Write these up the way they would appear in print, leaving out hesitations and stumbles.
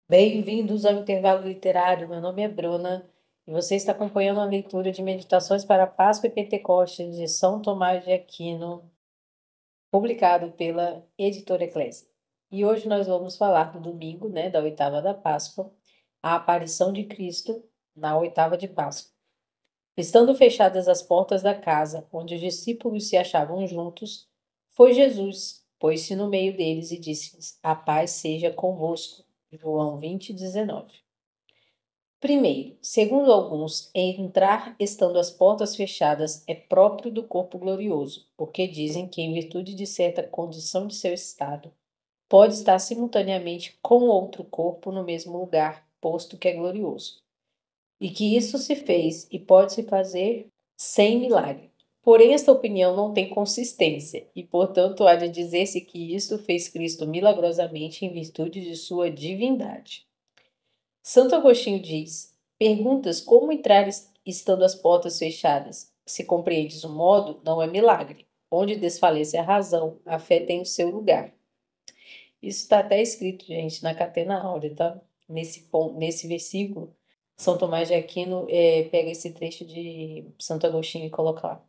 Bem-vindos ao Intervalo Literário. Meu nome é Bruna e você está acompanhando a leitura de Meditações para Páscoa e Pentecostes de São Tomás de Aquino, publicado pela Editora Eclésia. E hoje nós vamos falar do domingo, da oitava da Páscoa, a aparição de Cristo na oitava de Páscoa. Estando fechadas as portas da casa onde os discípulos se achavam juntos, foi Jesus, pôs-se no meio deles e disse-lhes: A paz seja convosco. João 20:19. Primeiro, segundo alguns, entrar estando as portas fechadas é próprio do corpo glorioso, porque dizem que, em virtude de certa condição de seu estado, pode estar simultaneamente com outro corpo no mesmo lugar, posto que é glorioso, e que isso se fez e pode se fazer sem milagre. Porém, esta opinião não tem consistência, e portanto há de dizer-se que isto fez Cristo milagrosamente em virtude de sua divindade. Santo Agostinho diz: perguntas como entrar estando as portas fechadas. Se compreendes o modo, não é milagre. Onde desfalece a razão, a fé tem o seu lugar. Isso está até escrito, gente, na Catena Áurea, tá? Nesse versículo, São Tomás de Aquino pega esse trecho de Santo Agostinho e coloca lá.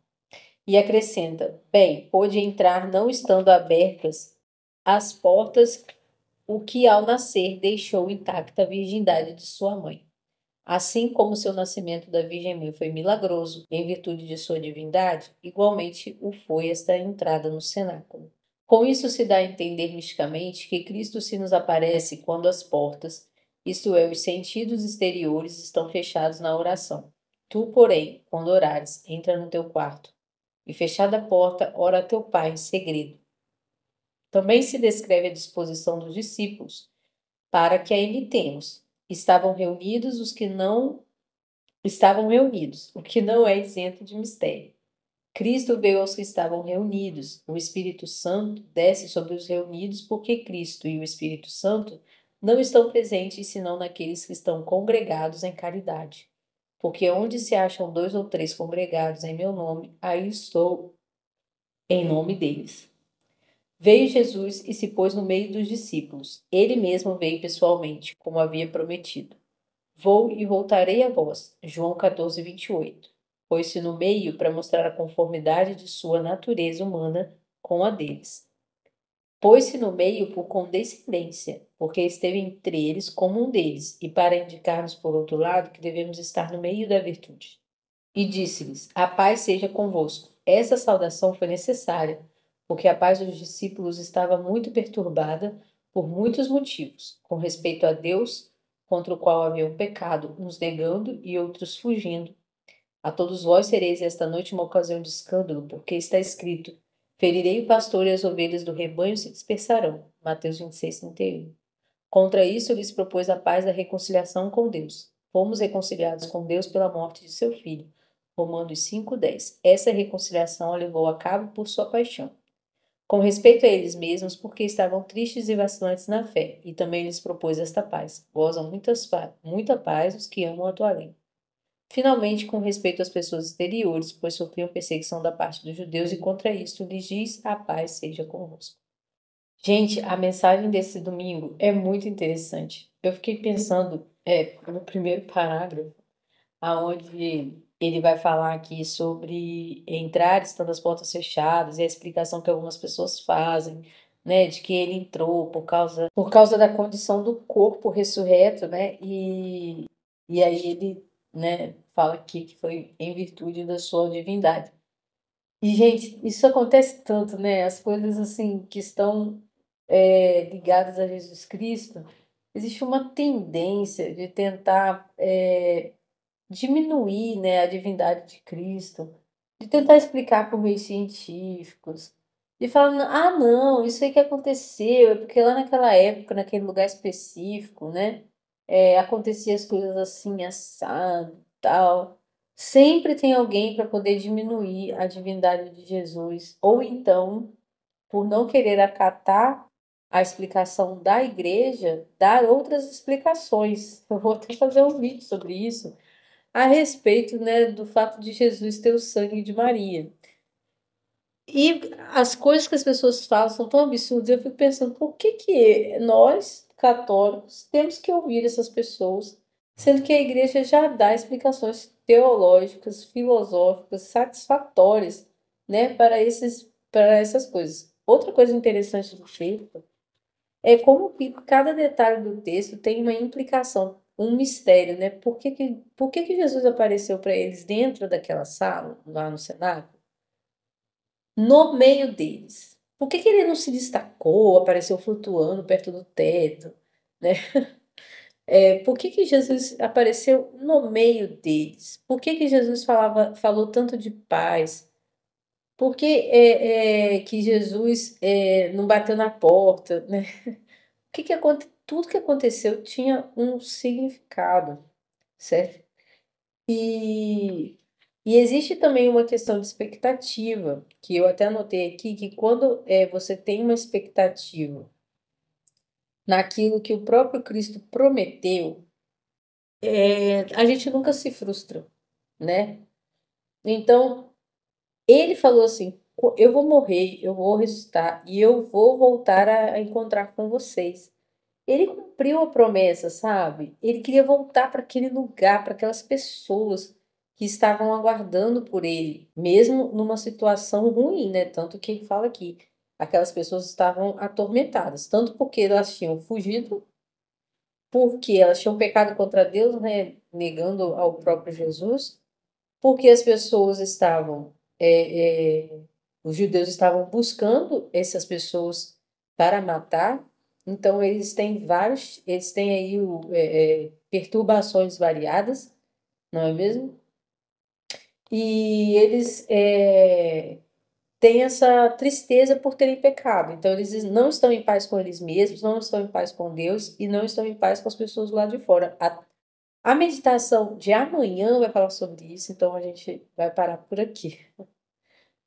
E acrescenta: bem, pôde entrar não estando abertas as portas, o que ao nascer deixou intacta a virgindade de sua mãe. Assim como seu nascimento da Virgem Mãe foi milagroso, em virtude de sua divindade, igualmente o foi esta entrada no cenáculo. Com isso se dá a entender misticamente que Cristo se nos aparece quando as portas, isto é, os sentidos exteriores, estão fechados na oração. Tu, porém, quando orares, entra no teu quarto, e fechada a porta, ora a teu Pai em segredo. Também se descreve a disposição dos discípulos para que a imitemos. Estavam reunidos, o que não é isento de mistério. Cristo veio aos que estavam reunidos. O Espírito Santo desce sobre os reunidos, porque Cristo e o Espírito Santo não estão presentes senão naqueles que estão congregados em caridade. Porque onde se acham dois ou três congregados em meu nome, aí estou em nome deles. Veio Jesus e se pôs no meio dos discípulos. Ele mesmo veio pessoalmente, como havia prometido. Vou e voltarei a vós. João 14:28. Pôs-se no meio para mostrar a conformidade de sua natureza humana com a deles. Pôs-se no meio por condescendência, porque esteve entre eles como um deles, e para indicar-nos, por outro lado, que devemos estar no meio da virtude. E disse-lhes: A paz seja convosco. Essa saudação foi necessária, porque a paz dos discípulos estava muito perturbada por muitos motivos, com respeito a Deus, contra o qual haviam pecado, uns negando e outros fugindo. A todos vós sereis esta noite uma ocasião de escândalo, porque está escrito: Ferirei o pastor e as ovelhas do rebanho se dispersarão. Mateus 26:31. Contra isso, lhes propôs a paz da reconciliação com Deus. Fomos reconciliados com Deus pela morte de seu filho. Romanos 5:10. Essa reconciliação a levou a cabo por sua paixão. Com respeito a eles mesmos, porque estavam tristes e vacilantes na fé, e também lhes propôs esta paz. Gozam muita paz os que amam a tua lei. Finalmente, com respeito às pessoas exteriores, pois sofriam perseguição da parte dos judeus, e contra isto lhes diz: a paz seja convosco. Gente, a mensagem desse domingo é muito interessante. Eu fiquei pensando, no primeiro parágrafo, aonde ele vai falar aqui sobre entrar estando as portas fechadas e a explicação que algumas pessoas fazem, né, de que ele entrou por causa da condição do corpo ressurreto, né, e aí ele, né, fala aqui que foi em virtude da sua divindade. E, gente, isso acontece tanto, né? As coisas assim que estão ligadas a Jesus Cristo, existe uma tendência de tentar diminuir, né, a divindade de Cristo, de tentar explicar por meios científicos, de falar, ah, não, isso aí que aconteceu, é porque lá naquela época, naquele lugar específico, né, acontecia as coisas assim, assado, tal. Sempre tem alguém para poder diminuir a divindade de Jesus, ou então por não querer acatar a explicação da igreja, dar outras explicações. Eu vou até fazer um vídeo sobre isso, a respeito, né, do fato de Jesus ter o sangue de Maria. E as coisas que as pessoas falam são tão absurdas, eu fico pensando, por que que nós, católicos, temos que ouvir essas pessoas, sendo que a igreja já dá explicações teológicas, filosóficas, satisfatórias, né, para essas coisas. Outra coisa interessante do texto é como que cada detalhe do texto tem uma implicação, um mistério, né? Por que que Jesus apareceu para eles dentro daquela sala, lá no cenáculo, no meio deles? Por que que ele não se destacou, apareceu flutuando perto do teto, né? Por que que Jesus apareceu no meio deles? Por que que Jesus falou tanto de paz? Por que que Jesus não bateu na porta, né? Tudo que aconteceu tinha um significado, certo? E, e existe também uma questão de expectativa, que eu até anotei aqui, que quando você tem uma expectativa naquilo que o próprio Cristo prometeu, a gente nunca se frustra, né? Então, ele falou assim: Eu vou morrer, eu vou ressuscitar e eu vou voltar a encontrar com vocês." Ele cumpriu a promessa, sabe? Ele queria voltar para aquele lugar, para aquelas pessoas que estavam aguardando por ele, mesmo numa situação ruim, né? Tanto que ele fala aqui, aquelas pessoas estavam atormentadas, tanto porque elas tinham fugido, porque elas tinham pecado contra Deus, né? Negando ao próprio Jesus, porque as pessoas estavam, os judeus estavam buscando essas pessoas para matar. Então eles têm aí perturbações variadas, não é mesmo? E eles têm essa tristeza por terem pecado. Então eles não estão em paz com eles mesmos, não estão em paz com Deus e não estão em paz com as pessoas lá de fora. A meditação de amanhã vai falar sobre isso, então a gente vai parar por aqui,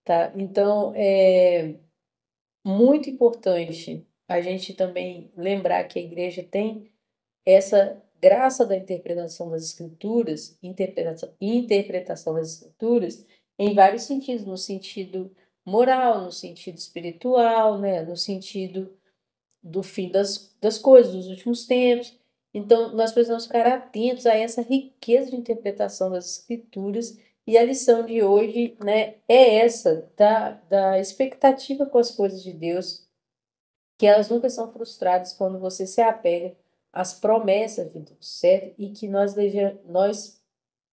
tá? Então, é muito importante a gente também lembrar que a igreja tem essa graça da interpretação das escrituras, interpretação das escrituras em vários sentidos, no sentido moral, no sentido espiritual, né? No sentido do fim das coisas, dos últimos tempos. Então, nós precisamos ficar atentos a essa riqueza de interpretação das escrituras. E a lição de hoje, né, é essa, da expectativa com as coisas de Deus, que elas nunca são frustradas quando você se apega às promessas de Deus, certo? E que nós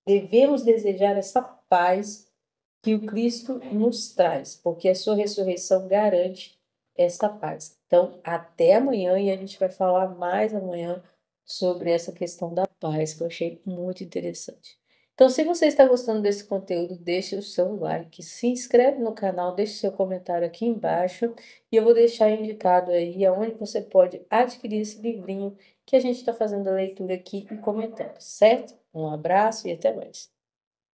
devemos desejar essa paz que o Cristo nos traz, porque a sua ressurreição garante esta paz. Então, até amanhã e a gente vai falar mais amanhã sobre essa questão da paz, que eu achei muito interessante. Então, se você está gostando desse conteúdo, deixe o seu like, se inscreve no canal, deixe seu comentário aqui embaixo e eu vou deixar indicado aí aonde você pode adquirir esse livrinho que a gente está fazendo a leitura aqui e comentando, certo? Um abraço e até mais.